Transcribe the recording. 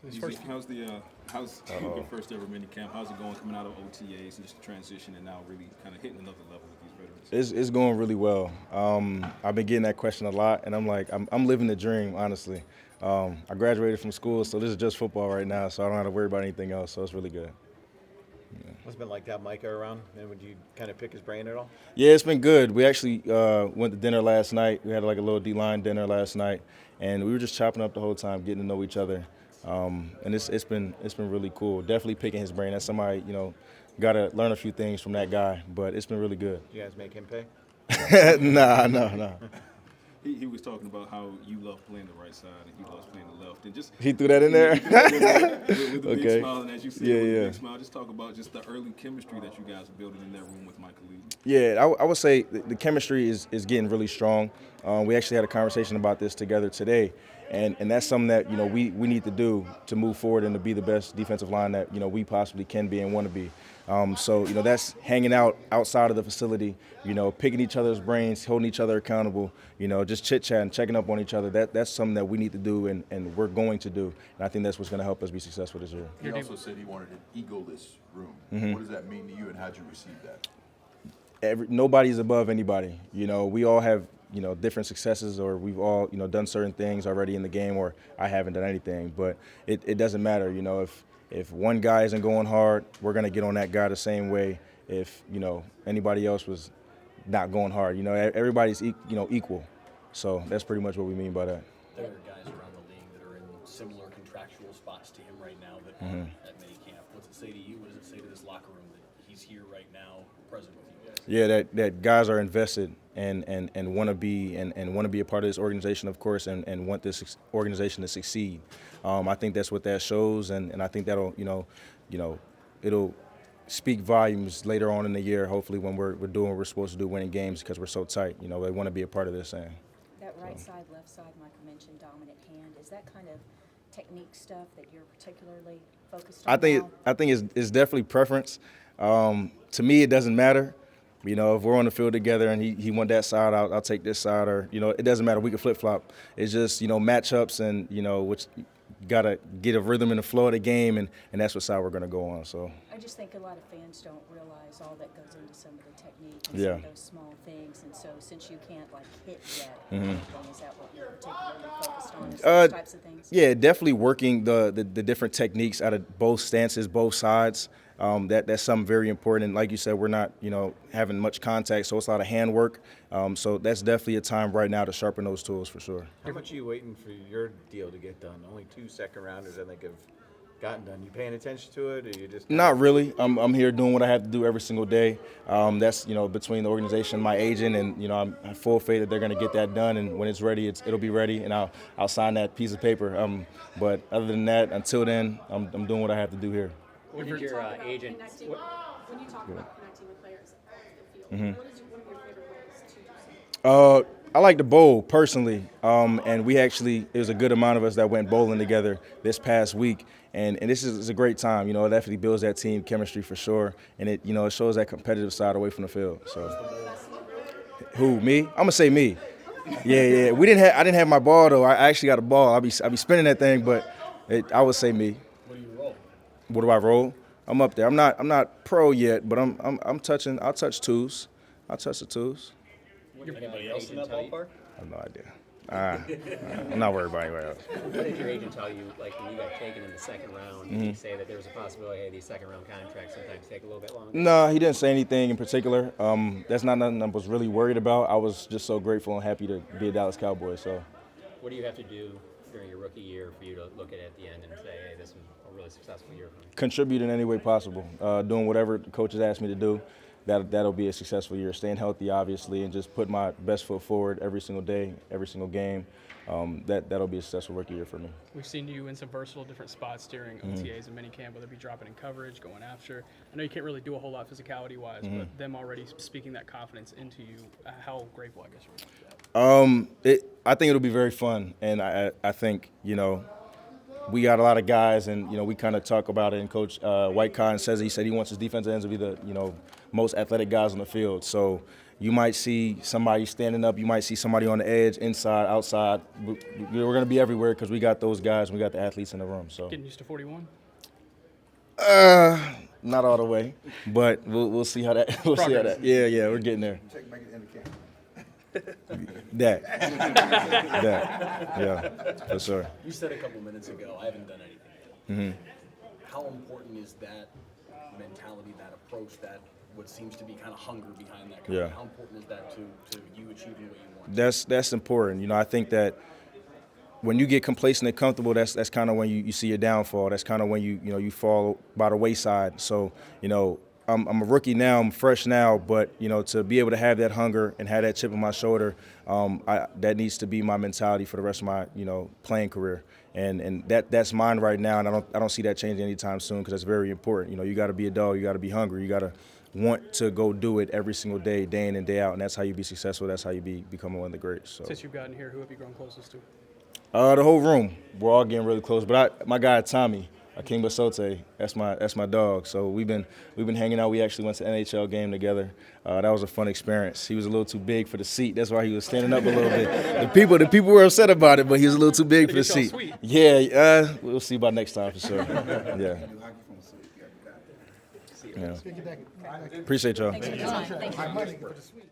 How's your first ever mini camp? How's it going coming out of OTAs and just the transition and now really kind of hitting another level with these veterans? It's going really well. I've been getting that question a lot, and I'm like, I'm living the dream, honestly. I graduated from school, so this is just football right now, so I don't have to worry about anything else, so it's really good. Yeah. What's it been like to have Micah around, and would you kind of pick his brain at all? Yeah, it's been good. We actually went to dinner last night. We had like a little D-line dinner last night, and we were just chopping up the whole time, getting to know each other. And it's been really cool. Definitely picking his brain. That's somebody, got to learn a few things from that guy, but it's been really good. You guys make him pay? No. He was talking about how you love playing the right side and he loves playing the left. And just he threw that in there? With a big smile, and as you said, with a big smile, just talk about just the early chemistry that you guys are building in that room with Micah Lee. Yeah, I would say the chemistry is getting really strong. We actually had a conversation about this together today. And that's something that, we need to do to move forward and to be the best defensive line that, we possibly can be and want to be. So that's hanging out outside of the facility, picking each other's brains, holding each other accountable, just chit-chatting, checking up on each other. That's something that we need to do and we're going to do. And I think that's what's going to help us be successful this year. He also said he wanted an egoless room. Mm-hmm. What does that mean to you, and how did you receive that? Nobody's above anybody. We all have different successes, or we've all, done certain things already in the game, or I haven't done anything. But it doesn't matter, if one guy isn't going hard, we're going to get on that guy the same way if, anybody else was not going hard. Everybody's, equal. So that's pretty much what we mean by that. There are guys around the league that are in similar contractual spots to him right now that aren't at minicamp. What's it say to you? What does it say to this locker room that he's here right now, present with you guys? Yeah, that guys are invested and want to be and want to be a part of this organization, of course, and want this organization to succeed. I think that's what that shows, and I think that'll it'll speak volumes later on in the year. Hopefully, when we're doing what we're supposed to do, winning games, because we're so tight. They want to be a part of this thing. That right side, left side, Micah mentioned dominant hand. Is that kind of technique stuff that you're particularly focused on? I think it's definitely preference. To me, it doesn't matter. If we're on the field together and he want that side, I'll take this side, or it doesn't matter. We can flip flop. It's just matchups and which gotta get a rhythm in the flow of the game, and that's what side we're gonna go on. So I just think a lot of fans don't realize all that goes into some of the technique and some of those small things. And so since you can't hit yet, is that what you're particularly focused on? Is those types of things? Yeah, definitely working the different techniques out of both stances, both sides. That's something very important. And like you said, we're not, having much contact, so it's a lot of hand work. So that's definitely a time right now to sharpen those tools for sure. How much are you waiting for your deal to get done? Only 2 second-rounders, I think, have gotten done. You paying attention to it, or you just not really? I'm here doing what I have to do every single day. That's between the organization, my agent, and I'm full faith that they're going to get that done. And when it's ready, it'll be ready, and I'll sign that piece of paper. But other than that, until then, I'm doing what I have to do here. What did your agent? When you talk about connecting with players off the field, what is one of your favorite ways to do so? I like to bowl personally, and we actually, there's a good amount of us that went bowling together this past week, and this is a great time. It definitely builds that team chemistry for sure, and it it shows that competitive side away from the field. So, who, me? I'm gonna say me. Yeah. I didn't have my ball though. I actually got a ball. I'll be spinning that thing, but I would say me. What do you roll? What do I roll? I'm up there. I'm not pro yet, but I'm touching. I'll touch twos. I'll touch the twos. Anybody else in that ballpark? I have no idea. I'm not worried about anybody else. What did your agent tell you, when you got taken in the second round? Did he say that there was a possibility, hey, these second-round contracts sometimes take a little bit longer? No, he didn't say anything in particular. That's not nothing I was really worried about. I was just so grateful and happy to be a Dallas Cowboy. So, what do you have to do during your rookie year for you to look at the end and say, hey, this was a really successful year for me? Contribute in any way possible. Doing whatever the coaches asked me to do. That'll be a successful year. Staying healthy, obviously, and just put my best foot forward every single day, every single game. That'll be a successful rookie year for me. We've seen you in some versatile different spots during OTAs and minicamp, whether it be dropping in coverage, going after. I know you can't really do a whole lot physicality-wise, but them already speaking that confidence into you, how grateful, I guess, you're for that. I think it'll be very fun, and I think, we got a lot of guys, and we kind of talk about it. And Coach White Cotton he said he wants his defensive ends to be the most athletic guys on the field. So you might see somebody standing up, you might see somebody on the edge, inside, outside. We're going to be everywhere because we got those guys, we got the athletes in the room. So Getting used to 41? not all the way, but we'll see how that. We'll see how that. Yeah, we're getting there. That, yeah, for sure. You said a couple minutes ago, I haven't done anything yet. How important is that mentality, that approach, that what seems to be kind of hunger behind that? Yeah. How important is that to you achieving what you want? That's important. You know, I think that when you get complacent and comfortable, that's kind of when you see your downfall. That's kind of when you fall by the wayside. So, I'm a rookie now, I'm fresh now, but, to be able to have that hunger and have that chip on my shoulder, that needs to be my mentality for the rest of my, playing career. And that's mine right now, and I don't see that changing anytime soon because that's very important. You got to be a dog, you got to be hungry, you got to want to go do it every single day, day in and day out, and that's how you be successful, that's how you become one of the greats. So. Since you've gotten here, who have you grown closest to? The whole room, we're all getting really close, but my guy Tommy, King Basote, that's my dog. So we've been hanging out. We actually went to an NHL game together. That was a fun experience. He was a little too big for the seat. That's why he was standing up a little bit. The people were upset about it, but he was a little too big for the seat. Sweet. Yeah, we'll see about next time for sure. Yeah. Appreciate y'all. Thanks for your time. Thank you.